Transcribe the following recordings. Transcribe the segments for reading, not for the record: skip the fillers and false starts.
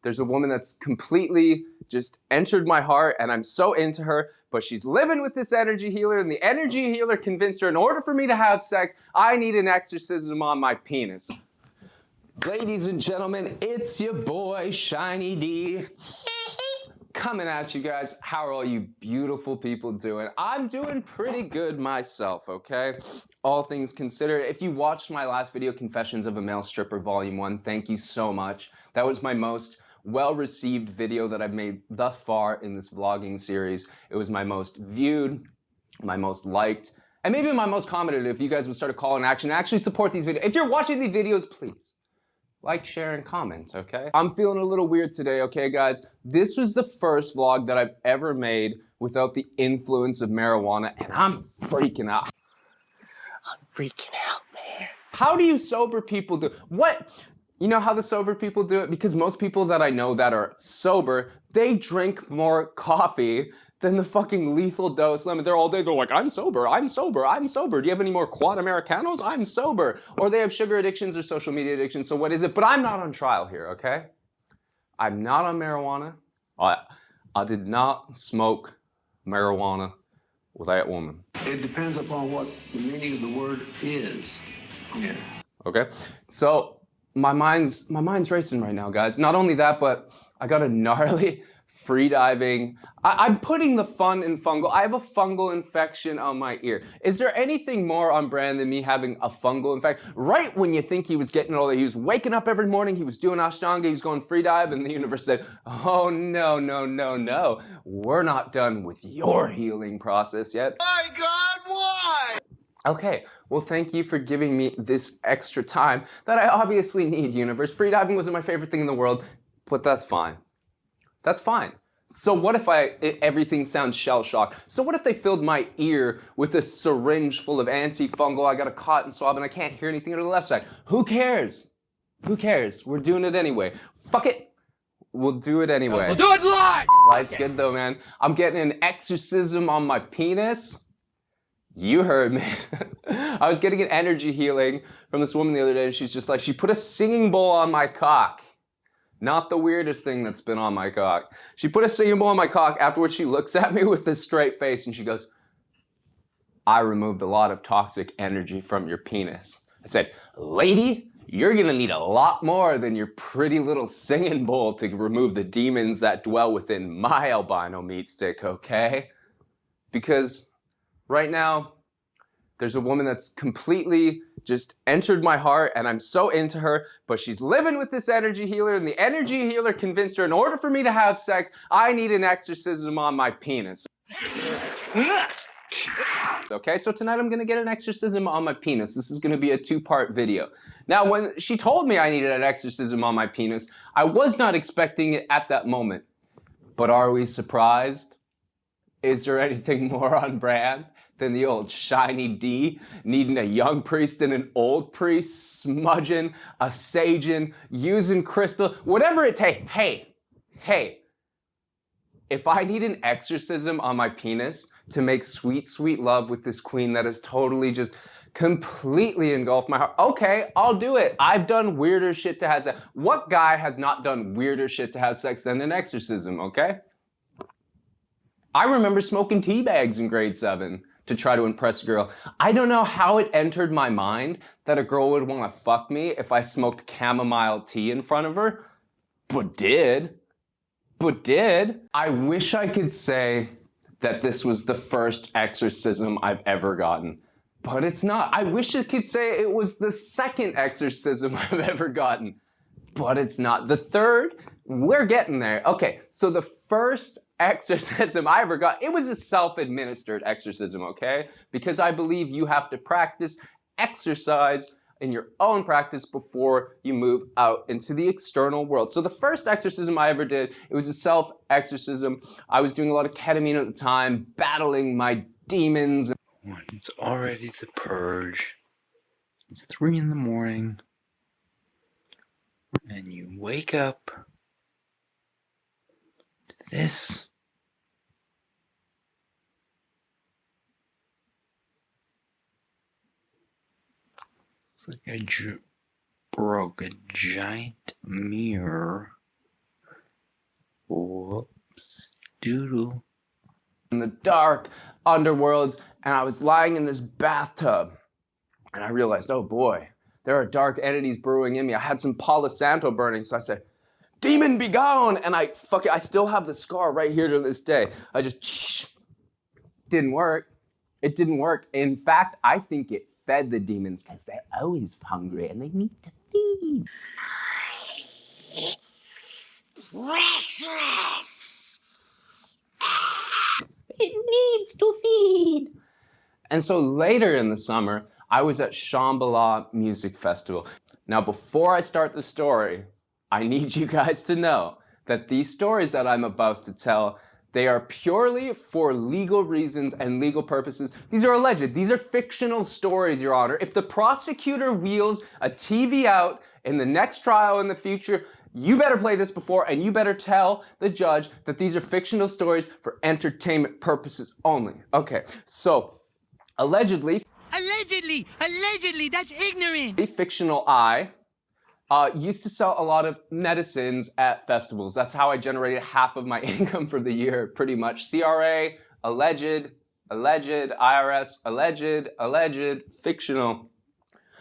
There's a woman that's completely just entered my heart and I'm so into her, but she's living with this energy healer and the energy healer convinced her in order for me to have sex, I need an exorcism on my penis. Ladies and gentlemen, it's your boy, Shiny D. Coming at you guys. How are all you beautiful people doing? I'm doing pretty good myself, okay? All things considered. If you watched my last video, Confessions of a Male Stripper Volume 1, thank you so much. That was my most well-received video that I've made thus far in this vlogging series. It was my most viewed, my most liked, and maybe my most commented if you guys would start a call in action and actually support these videos. If you're watching these videos, please like, share, and comment, okay? I'm feeling a little weird today, okay, guys? This was the first vlog that I've ever made without the influence of marijuana, and I'm freaking out. I'm freaking out, man. How do you sober people do? What? You know how the sober people do it? Because most people that I know that are sober, they drink more coffee than the fucking lethal dose limit. They're all day, they're like, I'm sober, I'm sober, I'm sober. Do you have any more quad Americanos? I'm sober. Or they have sugar addictions or social media addictions, so what is it? But I'm not on trial here, okay? I'm not on marijuana. I did not smoke marijuana with that woman. It depends upon what the meaning of the word is. Yeah. Okay, so my mind's racing right now, guys. Not only that, but I got a gnarly freediving. I'm putting the fun in fungal. I have a fungal infection on my ear. Is there anything more on brand than me having a fungal infection? Right when you think he was getting all that, he was waking up every morning, he was doing Ashtanga, he was going freedive, and the universe said, oh no, no, no, no. We're not done with your healing process yet. My God, why? Okay, well thank you for giving me this extra time that I obviously need, universe. Freediving wasn't my favorite thing in the world, but that's fine. That's fine. So what if everything sounds shell-shocked? So what if they filled my ear with a syringe full of antifungal, I got a cotton swab and I can't hear anything to the left side? Who cares? Who cares? We're doing it anyway. Fuck it. We'll do it anyway. We'll do it live! Life's good though, man. I'm getting an exorcism on my penis. You heard me. I was getting an energy healing from this woman the other day and she's just like, she put a singing bowl on my cock. Not the weirdest thing that's been on my cock. She put a singing bowl on my cock, afterwards she looks at me with this straight face and she goes, I removed a lot of toxic energy from your penis. I said, lady, you're gonna need a lot more than your pretty little singing bowl to remove the demons that dwell within my albino meat stick, okay? Because right now, there's a woman that's completely just entered my heart and I'm so into her, but she's living with this energy healer and the energy healer convinced her in order for me to have sex, I need an exorcism on my penis. Okay, so tonight I'm gonna get an exorcism on my penis. This is gonna be a two-part video. Now, when she told me I needed an exorcism on my penis, I was not expecting it at that moment. But are we surprised? Is there anything more on brand than the old Shiny D needing a young priest and an old priest, smudging, a saging, using crystal, whatever it takes? Hey, if I need an exorcism on my penis to make sweet, sweet love with this queen that has totally just completely engulfed my heart, okay, I'll do it. I've done weirder shit to have sex. What guy has not done weirder shit to have sex than an exorcism, okay? I remember smoking tea bags in grade 7 to try to impress a girl. I don't know how it entered my mind that a girl would want to fuck me if I smoked chamomile tea in front of her, but did. I wish I could say that this was the first exorcism I've ever gotten, but it's not. I wish I could say it was the second exorcism I've ever gotten, but it's not. The third, we're getting there. Okay, so the first exorcism I ever got, it was a self-administered exorcism, okay? Because I believe you have to practice exercise in your own practice before you move out into the external world. So the first exorcism I ever did, it was a self-exorcism. I was doing a lot of ketamine at the time, battling my demons. It's already the purge. It's 3 in the morning. And you wake up to this. It's like I broke a giant mirror Whoops. Doodle. In the dark underworlds, and I was lying in this bathtub, and I realized, oh boy, there are dark entities brewing in me. I had some Palo Santo burning, so I said, demon be gone! And I still have the scar right here to this day. I just, didn't work. It didn't work. In fact, I think it fed the demons because they're always hungry and they need to feed. Precious! It needs to feed. And so later in the summer, I was at Shambhala Music Festival. Now, before I start the story, I need you guys to know that these stories that I'm about to tell, they are purely for legal reasons and legal purposes. These are alleged. These are fictional stories, Your Honor. If the prosecutor wheels a TV out in the next trial in the future, you better play this before, and you better tell the judge that these are fictional stories for entertainment purposes only. Okay, so allegedly, that's ignorant. a fictional I used to sell a lot of medicines at festivals. That's how I generated half of my income for the year, pretty much. CRA, alleged, IRS, alleged, fictional.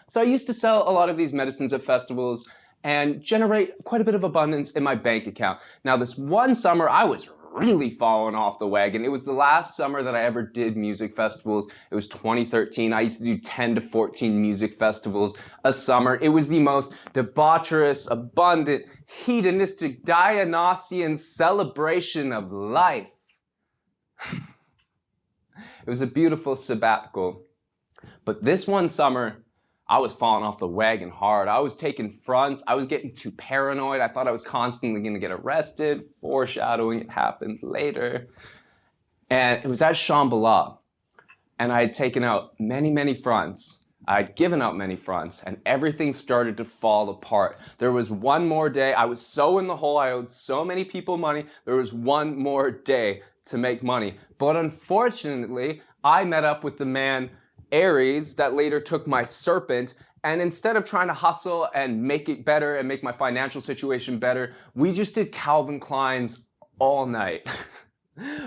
So I used to sell a lot of these medicines at festivals and generate quite a bit of abundance in my bank account. Now, this one summer, I was really falling off the wagon. It was the last summer that I ever did music festivals. It was 2013. I used to do 10 to 14 music festivals a summer. It was the most debaucherous, abundant, hedonistic, Dionysian celebration of life. It was a beautiful sabbatical. But this one summer, I was falling off the wagon hard. I was taking fronts. I was getting too paranoid. I thought I was constantly going to get arrested. Foreshadowing, it happened later. And it was at Shambhala. And I had taken out many fronts. I'd given out many fronts, and everything started to fall apart. There was one more day. I was so in the hole. I owed so many people money. There was one more day to make money. But unfortunately, I met up with the man Aries that later took my serpent, and instead of trying to hustle and make it better and make my financial situation better, we just did Calvin Klein's all night.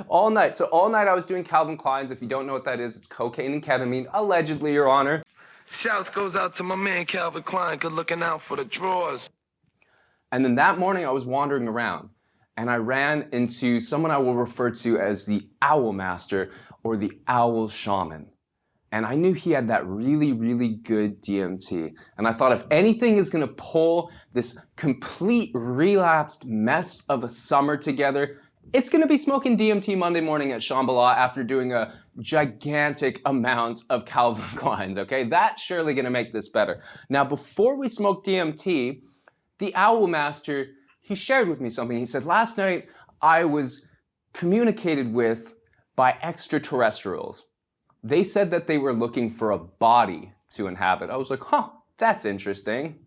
All night. So all night I was doing Calvin Klein's. If you don't know what that is, it's cocaine and ketamine, allegedly, Your Honor. Shouts goes out to my man Calvin Klein, good looking out for the drawers. And then that morning I was wandering around, and I ran into someone I will refer to as the Owl Master or the Owl Shaman. And I knew he had that really good DMT. And I thought if anything is gonna pull this complete relapsed mess of a summer together, it's gonna be smoking DMT Monday morning at Shambhala after doing a gigantic amount of Calvin Klein's, okay? That's surely gonna make this better. Now, before we smoked DMT, the Owl Master, he shared with me something. He said, last night I was communicated with by extraterrestrials. They said that they were looking for a body to inhabit. I was like, huh, that's interesting.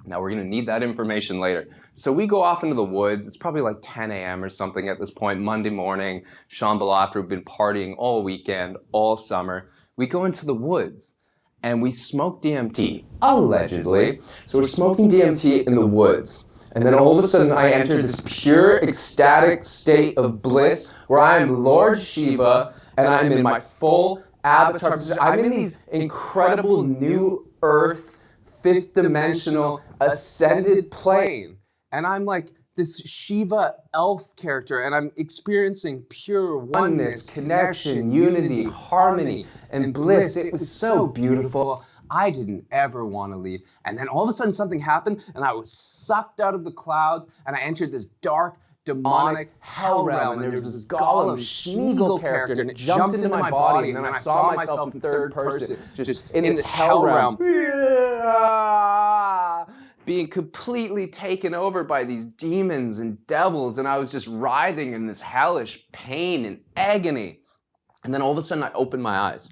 Now we're gonna need that information later. So we go off into the woods. It's probably like 10 a.m. or something at this point, Monday morning, Shambhala, after we've been partying all weekend, all summer. We go into the woods and we smoke DMT, allegedly. So we're smoking DMT in the woods. And then all of a sudden I enter this pure ecstatic state of bliss where I am Lord Shiva and I'm in my full avatar position. I'm in these incredible new earth, fifth dimensional, ascended plane. And I'm like this Shiva elf character, and I'm experiencing pure oneness, connection, unity, harmony, and bliss. It was so beautiful. I didn't ever want to leave. And then all of a sudden something happened, and I was sucked out of the clouds, and I entered this dark, demonic hell realm, and there was this Gollum Schmeagol character, and it jumped into my body, and then I saw myself in third person, just in this hell realm, being completely taken over by these demons and devils, and I was just writhing in this hellish pain and agony. And then all of a sudden I opened my eyes,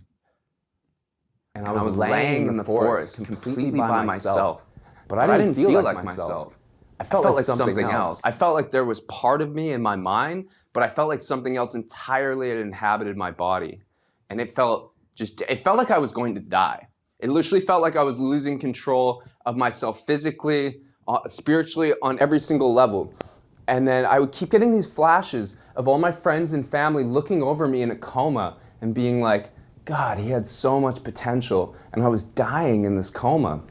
and I was laying in the forest completely by myself. But I didn't feel like myself. I felt like something else. I felt like there was part of me in my mind, but I felt like something else entirely had inhabited my body. And it felt like I was going to die. It literally felt like I was losing control of myself physically, spiritually, on every single level. And then I would keep getting these flashes of all my friends and family looking over me in a coma and being like, God, he had so much potential, and I was dying in this coma.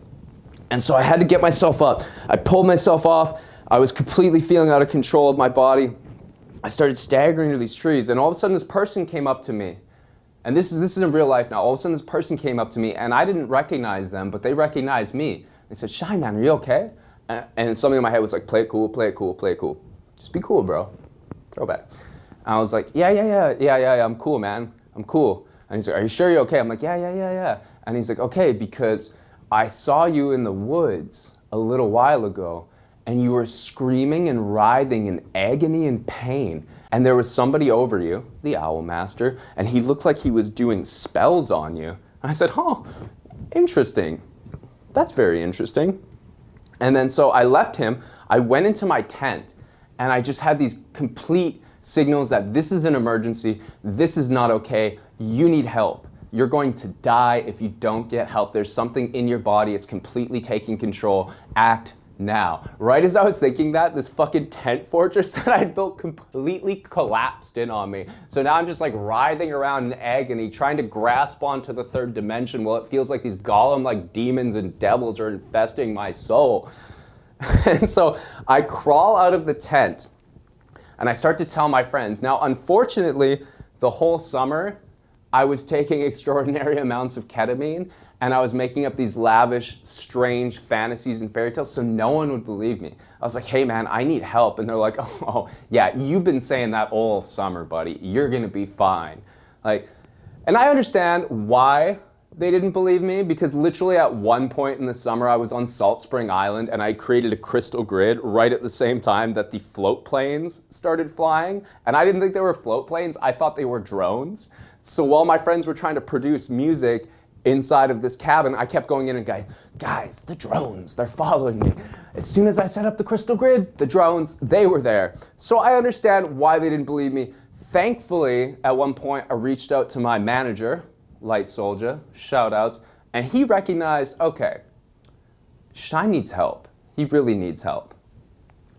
And so I had to get myself up. I pulled myself off. I was completely feeling out of control of my body. I started staggering to these trees, and all of a sudden this person came up to me. And this is in real life now. All of a sudden this person came up to me, and I didn't recognize them, but they recognized me. They said, Shy man, are you okay? And something in my head was like, play it cool, play it cool, play it cool. Just be cool, bro. Throwback. And I was like, yeah, I'm cool, man. I'm cool. And he's like, are you sure you're okay? I'm like, yeah. And he's like, okay, because I saw you in the woods a little while ago, and you were screaming and writhing in agony and pain. And there was somebody over you, the Owl Master, and he looked like he was doing spells on you. And I said, oh, interesting. That's very interesting. And then so I left him, I went into my tent, and I just had these complete signals that this is an emergency, this is not okay, you need help. You're going to die if you don't get help. There's something in your body, it's completely taking control. Act now. Right as I was thinking that, this fucking tent fortress that I'd built completely collapsed in on me. So now I'm just like writhing around in agony, trying to grasp onto the third dimension while it feels like these golem-like demons and devils are infesting my soul. And so I crawl out of the tent and I start to tell my friends. Now, unfortunately, the whole summer, I was taking extraordinary amounts of ketamine, and I was making up these lavish, strange fantasies and fairy tales, so no one would believe me. I was like, hey man, I need help. And they're like, oh yeah, you've been saying that all summer, buddy. You're gonna be fine. And I understand why they didn't believe me, because literally at one point in the summer, I was on Salt Spring Island and I created a crystal grid right at the same time that the float planes started flying. And I didn't think they were float planes, I thought they were drones. So while my friends were trying to produce music inside of this cabin, I kept going in and going, guys, the drones, they're following me. As soon as I set up the crystal grid, the drones, they were there. So I understand why they didn't believe me. Thankfully, at one point, I reached out to my manager, Light Soldier, shout outs, and he recognized, okay, Shy needs help. He really needs help.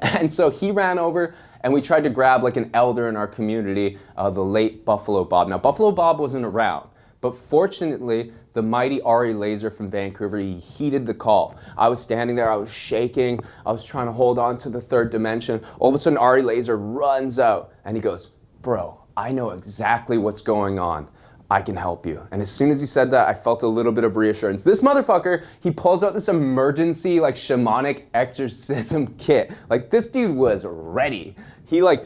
And so he ran over and we tried to grab like an elder in our community, the late Buffalo Bob. Now, Buffalo Bob wasn't around, but fortunately, the mighty Ari Laser from Vancouver, he heeded the call. I was standing there, I was shaking, I was trying to hold on to the third dimension. All of a sudden, Ari Laser runs out and he goes, bro, I know exactly what's going on. I can help you. And as soon as he said that, I felt a little bit of reassurance. This motherfucker, he pulls out this emergency like shamanic exorcism kit. Like this dude was ready. He like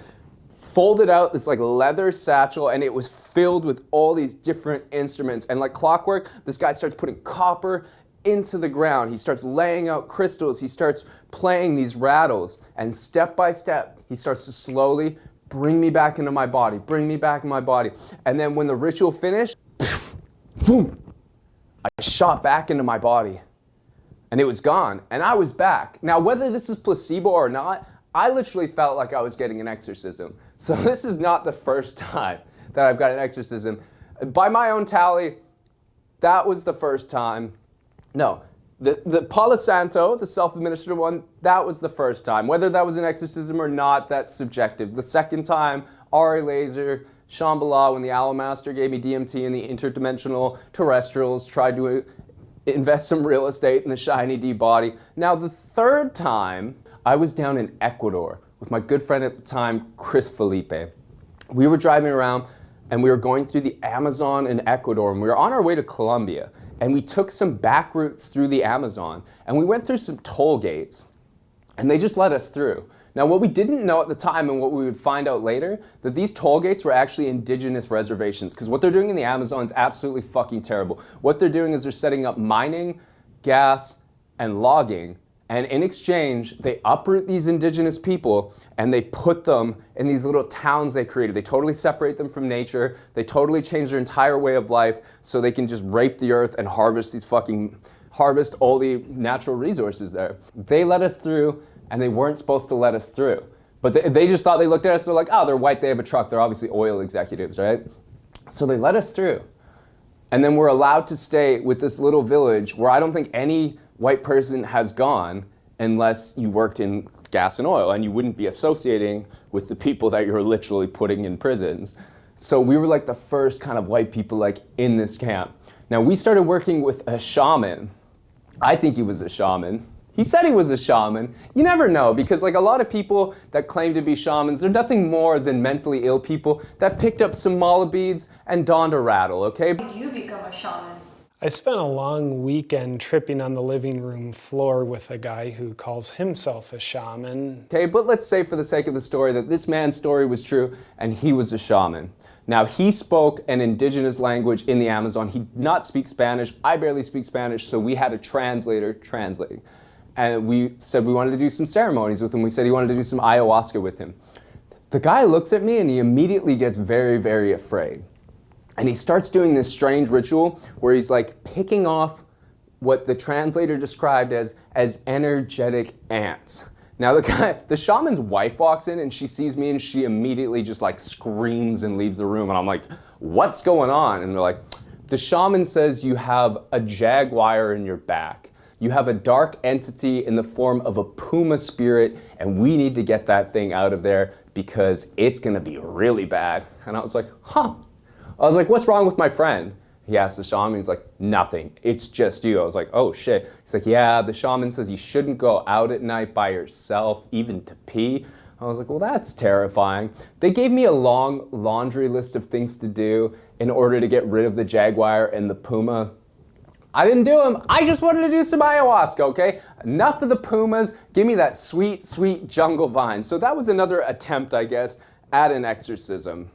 folded out this like leather satchel and it was filled with all these different instruments. And like clockwork, this guy starts putting copper into the ground. He starts laying out crystals. He starts playing these rattles. And step by step, he starts to slowly bring me back into my body, bring me back in my body. And then when the ritual finished, boom, I shot back into my body and it was gone and I was back. Now, whether this is placebo or not, I literally felt like I was getting an exorcism. So this is not the first time that I've got an exorcism. By my own tally, that was the first time. No, the Palo Santo, the self-administered one, that was the first time. Whether that was an exorcism or not, that's subjective. The second time, Ari Laser, Shambhala, when the Owl Master gave me DMT and the interdimensional terrestrials tried to invest some real estate in the shiny D body. Now the third time, I was down in Ecuador with my good friend at the time, Chris Felipe. We were driving around and we were going through the Amazon in Ecuador and we were on our way to Colombia. And we took some back routes through the Amazon and we went through some toll gates and they just let us through. Now what we didn't know at the time and what we would find out later, that these toll gates were actually indigenous reservations, because what they're doing in the Amazon is absolutely fucking terrible. What they're doing is they're setting up mining, gas, and logging, and in exchange, they uproot these indigenous people and they put them in these little towns they created. They totally separate them from nature. They totally change their entire way of life so they can just rape the earth and harvest all the natural resources there. They let us through and they weren't supposed to let us through. But they just thought, they looked at us, they're like, oh, they're white, they have a truck, they're obviously oil executives, right? So they let us through. And then we're allowed to stay with this little village where I don't think any white person has gone unless you worked in gas and oil, and you wouldn't be associating with the people that you're literally putting in prisons. So we were like the first kind of white people like in this camp. Now we started working with a shaman. I think he was a shaman. He said he was a shaman. You never know, because like a lot of people that claim to be shamans, they're nothing more than mentally ill people that picked up some mala beads and donned a rattle, okay? How did you become a shaman? I spent a long weekend tripping on the living room floor with a guy who calls himself a shaman. Okay, but let's say for the sake of the story that this man's story was true and he was a shaman. Now, he spoke an indigenous language in the Amazon. He did not speak Spanish. I barely speak Spanish, so we had a translator translating. And we said we wanted to do some ceremonies with him. We said he wanted to do some ayahuasca with him. The guy looks at me and he immediately gets very, very afraid. And he starts doing this strange ritual where he's like picking off what the translator described as energetic ants. Now the shaman's wife walks in and she sees me and she immediately just like screams and leaves the room. And I'm like, what's going on? And they're like, the shaman says you have a jaguar in your back. You have a dark entity in the form of a puma spirit, and we need to get that thing out of there because it's gonna be really bad. And I was like, huh. I was like, what's wrong with my friend? He asked the shaman, he's like, nothing, it's just you. I was like, oh shit. He's like, yeah, the shaman says you shouldn't go out at night by yourself, even to pee. I was like, well, that's terrifying. They gave me a long laundry list of things to do in order to get rid of the jaguar and the puma. I didn't do them. I just wanted to do some ayahuasca, okay? Enough of the pumas. Give me that sweet, sweet jungle vine. So that was another attempt, I guess, at an exorcism.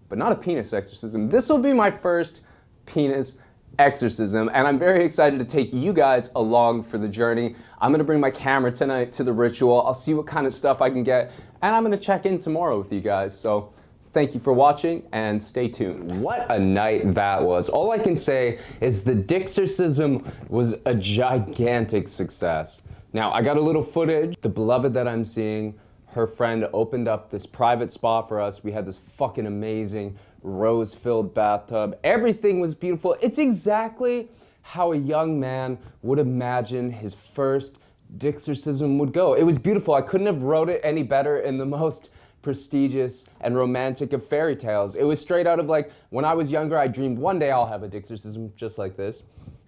But not a penis exorcism. This will be my first penis exorcism, and I'm very excited to take you guys along for the journey. I'm gonna bring my camera tonight to the ritual. I'll see what kind of stuff I can get, and I'm gonna check in tomorrow with you guys. So thank you for watching and stay tuned. What a night that was. All I can say is the Dixorcism was a gigantic success. Now, I got a little footage. The beloved that I'm seeing, her friend opened up this private spa for us. We had this fucking amazing rose-filled bathtub. Everything was beautiful. It's exactly how a young man would imagine his first Dixorcism would go. It was beautiful. I couldn't have wrote it any better in the most prestigious and romantic of fairy tales. It was straight out of like, when I was younger, I dreamed one day I'll have a Dixorcism just like this.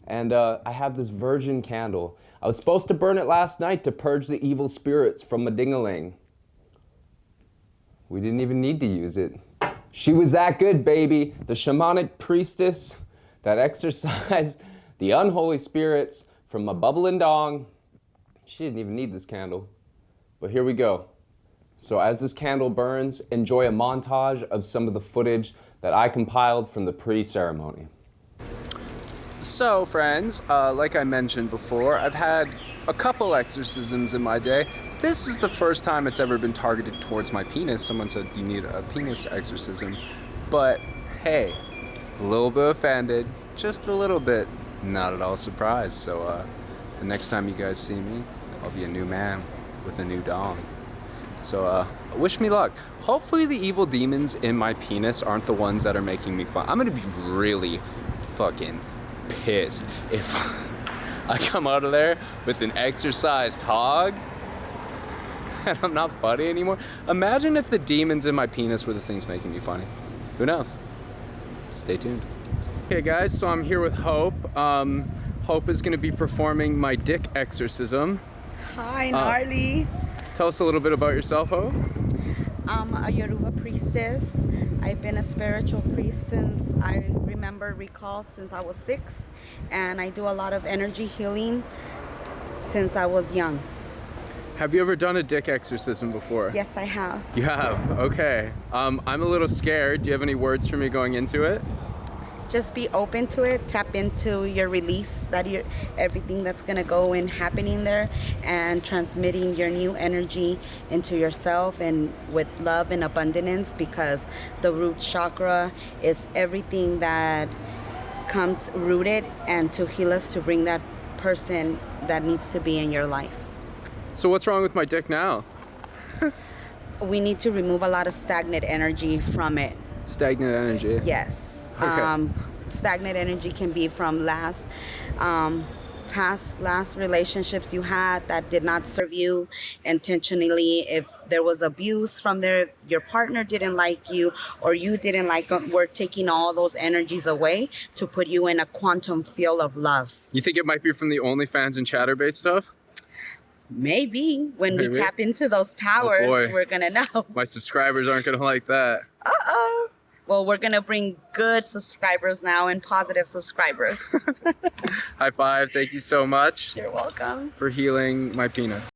And I have this virgin candle. I was supposed to burn it last night to purge the evil spirits from a ding-a-ling. We didn't even need to use it. She was that good, baby. The shamanic priestess that exorcised the unholy spirits from a bubbling dong. She didn't even need this candle. But here we go. So as this candle burns, enjoy a montage of some of the footage that I compiled from the pre-ceremony. So friends, like I mentioned before, I've had a couple exorcisms in my day. This is the first time it's ever been targeted towards my penis. Someone said you need a penis exorcism. But hey, a little bit offended, just a little bit, not at all surprised. So the next time you guys see me, I'll be a new man with a new dong. So wish me luck. Hopefully the evil demons in my penis aren't the ones that are making me fun. I'm gonna be really fucking pissed if I come out of there with an exorcised hog and I'm not funny anymore. Imagine if the demons in my penis were the things making me funny. Who knows? Stay tuned. Okay guys, so I'm here with Hope. Hope is gonna be performing my dick exorcism. Hi, gnarly. Tell us a little bit about yourself, Hope. I'm a Yoruba priestess. I've been a spiritual priest since I recall since I was 6, and I do a lot of energy healing since I was young. Have you ever done a dick exorcism before? Yes, I have. You have? Okay. I'm a little scared. Do you have any words for me going into it? Just be open to it, tap into your release, everything that's gonna go and happening there, and transmitting your new energy into yourself and with love and abundance, because the root chakra is everything that comes rooted, and to heal us, to bring that person that needs to be in your life. So what's wrong with my dick now? We need to remove a lot of stagnant energy from it. Stagnant energy? Yes. Okay. Stagnant energy can be from last relationships you had that did not serve you intentionally, if there was abuse from there, if your partner didn't like you or you didn't like them, we're taking all those energies away to put you in a quantum field of love. You think it might be from the OnlyFans and Chatterbait stuff? Maybe when we tap into those powers, we're gonna know. My subscribers aren't gonna like that. Uh-oh. Well, we're gonna bring good subscribers now and positive subscribers. High five, thank you so much. You're welcome. For healing my penis.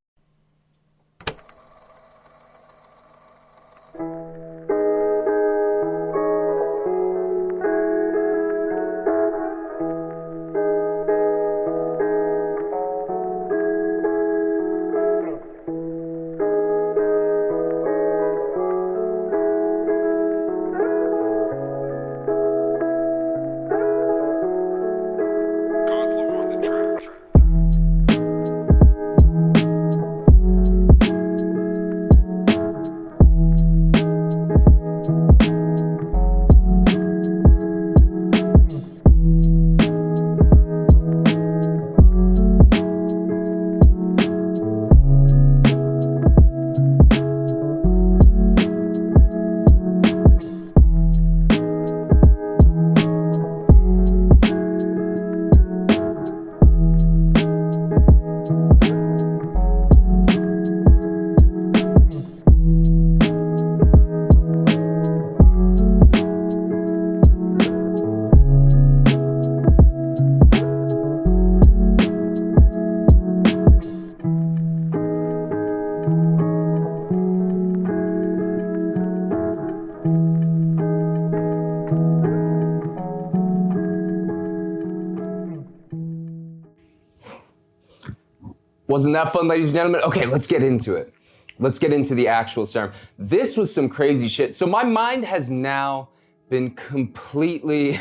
Wasn't that fun, ladies and gentlemen? Okay, let's get into it. Let's get into the actual ceremony. This was some crazy shit. So my mind has now been completely,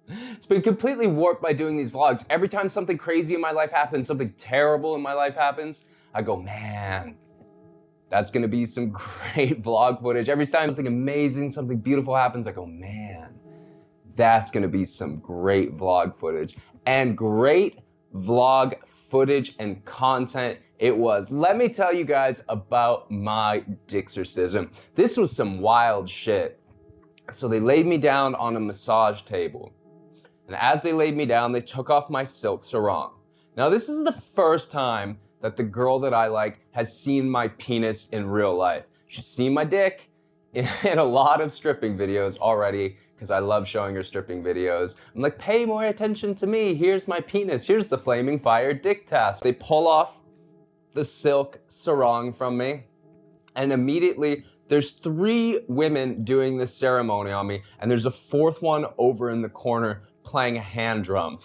it's been completely warped by doing these vlogs. Every time something crazy in my life happens, something terrible in my life happens, I go, man, that's gonna be some great vlog footage. Every time something amazing, something beautiful happens, I go, man, that's gonna be some great vlog footage. And great vlog footage and content it was. Let me tell you guys about my exorcism. This was some wild shit. So they laid me down on a massage table. And as they laid me down, they took off my silk sarong. Now this is the first time that the girl that I like has seen my penis in real life. She's seen my dick in a lot of stripping videos already, because I love showing her stripping videos. I'm like, pay more attention to me. Here's my penis. Here's the flaming fire dick task. They pull off the silk sarong from me, and immediately there's 3 women doing this ceremony on me, and there's a 4th one over in the corner playing a hand drum.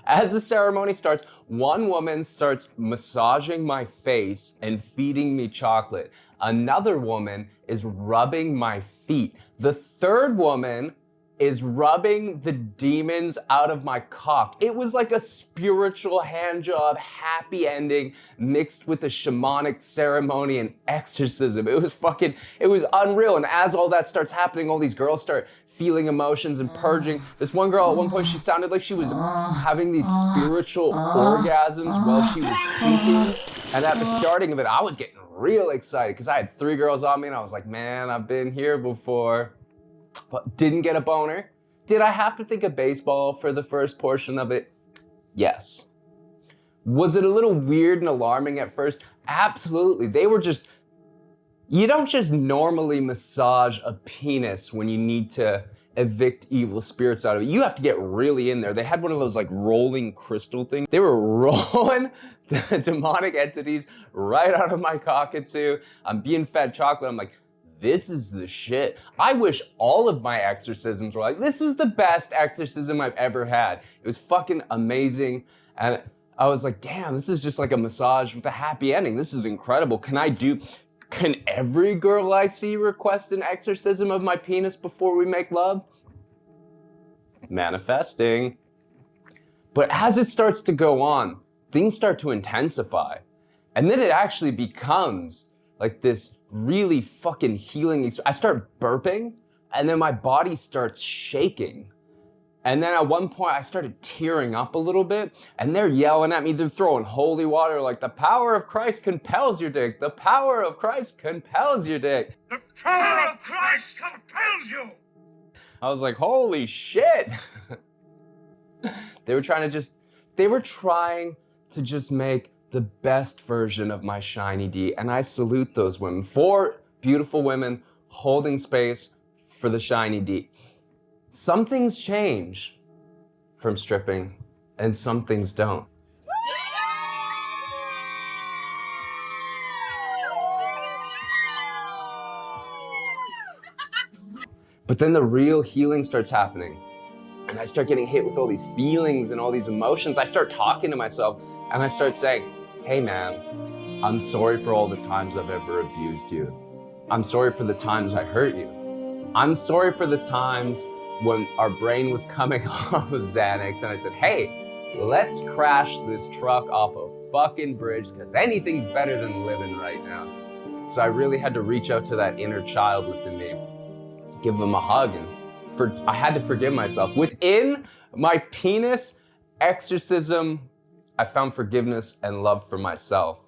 As the ceremony starts, one woman starts massaging my face and feeding me chocolate. Another woman is rubbing my feet. The 3rd woman is rubbing the demons out of my cock. It was like a spiritual hand job, happy ending, mixed with a shamanic ceremony and exorcism. It was unreal. And as all that starts happening, all these girls start feeling emotions and purging. This one girl, at one point, she sounded like she was having these spiritual orgasms while she was puking. And at the starting of it, I was getting real excited because I had 3 girls on me and I was like, man, I've been here before. But didn't get a boner. Did I have to think of baseball for the first portion of it? Yes. Was it a little weird and alarming at first? Absolutely. They were just, you don't just normally massage a penis when you need to evict evil spirits out of it. You have to get really in there. They had one of those like rolling crystal things. They were rolling the demonic entities right out of my cockatoo. I'm being fed chocolate. I'm like, this is the shit. I wish all of my exorcisms were like, this is the best exorcism I've ever had. It was fucking amazing. And I was like, damn, this is just like a massage with a happy ending. This is incredible. Can every girl I see request an exorcism of my penis before we make love? Manifesting. But as it starts to go on, things start to intensify. And then it actually becomes like this really fucking healing. I start burping and then my body starts shaking. And then at one point I started tearing up a little bit, and they're yelling at me, they're throwing holy water like, the power of Christ compels your dick. The power of Christ compels your dick. The power of Christ compels you! I was like, holy shit. They were trying to just make the best version of my shiny D, and I salute those women. 4 beautiful women holding space for the shiny D. Some things change from stripping, and some things don't. But then the real healing starts happening. And I start getting hit with all these feelings and all these emotions. I start talking to myself and I start saying, hey man, I'm sorry for all the times I've ever abused you. I'm sorry for the times I hurt you. I'm sorry for the times when our brain was coming off of Xanax and I said, hey, let's crash this truck off a fucking bridge because anything's better than living right now. So I really had to reach out to that inner child within me, give him a hug, and I had to forgive myself. Within my penis exorcism, I found forgiveness and love for myself.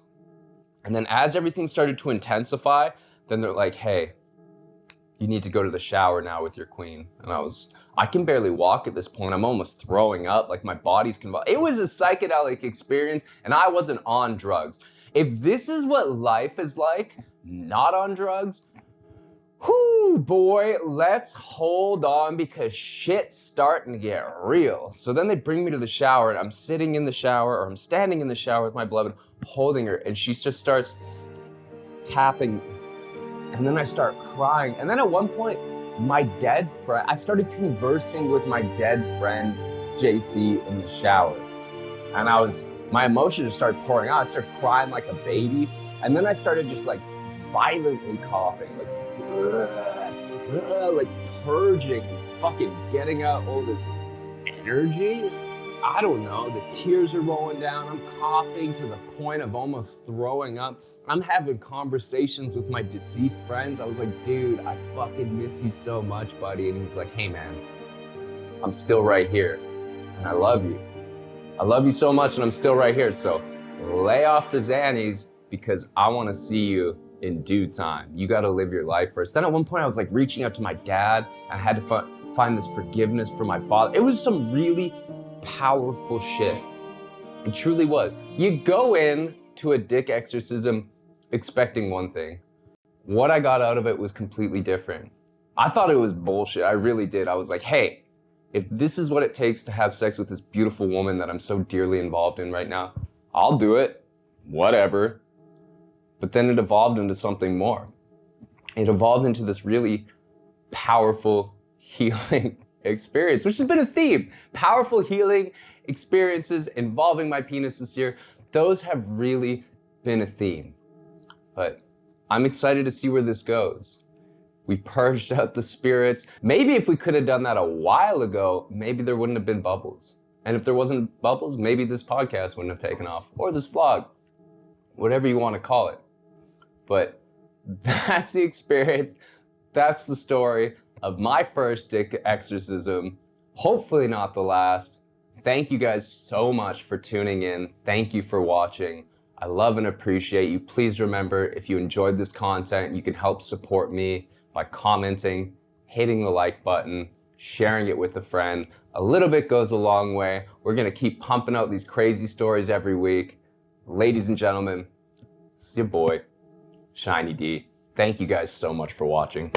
And then as everything started to intensify, then they're like, hey, you need to go to the shower now with your queen. And I can barely walk at this point. I'm almost throwing up, like my body's convulsing. It was a psychedelic experience and I wasn't on drugs. If this is what life is like, not on drugs, whoo, boy, let's hold on because shit's starting to get real. So then they bring me to the shower and I'm sitting in the shower, or I'm standing in the shower with my beloved, holding her, and she just starts tapping. And then I start crying. And then at one point, my dead friend, I started conversing with my dead friend, JC, in the shower. And my emotions just started pouring out. I started crying like a baby. And then I started just like violently coughing, like purging and fucking getting out all this energy. I don't know, the tears are rolling down. I'm coughing to the point of almost throwing up. I'm having conversations with my deceased friends. I was like, dude, I fucking miss you so much, buddy. And he's like, hey man, I'm still right here and I love you. I love you so much and I'm still right here. So lay off the Xannies because I want to see you in due time. You got to live your life first. Then at one point I was like reaching out to my dad. I had to find this forgiveness for my father. It was some really powerful shit. It truly was. You go in to a dick exorcism expecting one thing. What I got out of it was completely different. I thought it was bullshit. I really did. I was like, hey, if this is what it takes to have sex with this beautiful woman that I'm so dearly involved in right now, I'll do it. Whatever. But then it evolved into something more. It evolved into this really powerful healing experience, which has been a theme. Powerful healing experiences involving my penis this year. Those have really been a theme. But I'm excited to see where this goes. We purged out the spirits. Maybe if we could have done that a while ago, maybe there wouldn't have been bubbles. And if there wasn't bubbles, maybe this podcast wouldn't have taken off, or this vlog, whatever you want to call it. But that's the experience. That's the story of my first dick exorcism. Hopefully not the last. Thank you guys so much for tuning in. Thank you for watching. I love and appreciate you. Please remember, if you enjoyed this content, you can help support me by commenting, hitting the like button, sharing it with a friend. A little bit goes a long way. We're gonna keep pumping out these crazy stories every week. Ladies and gentlemen, it's your boy, Shiny D. Thank you guys so much for watching.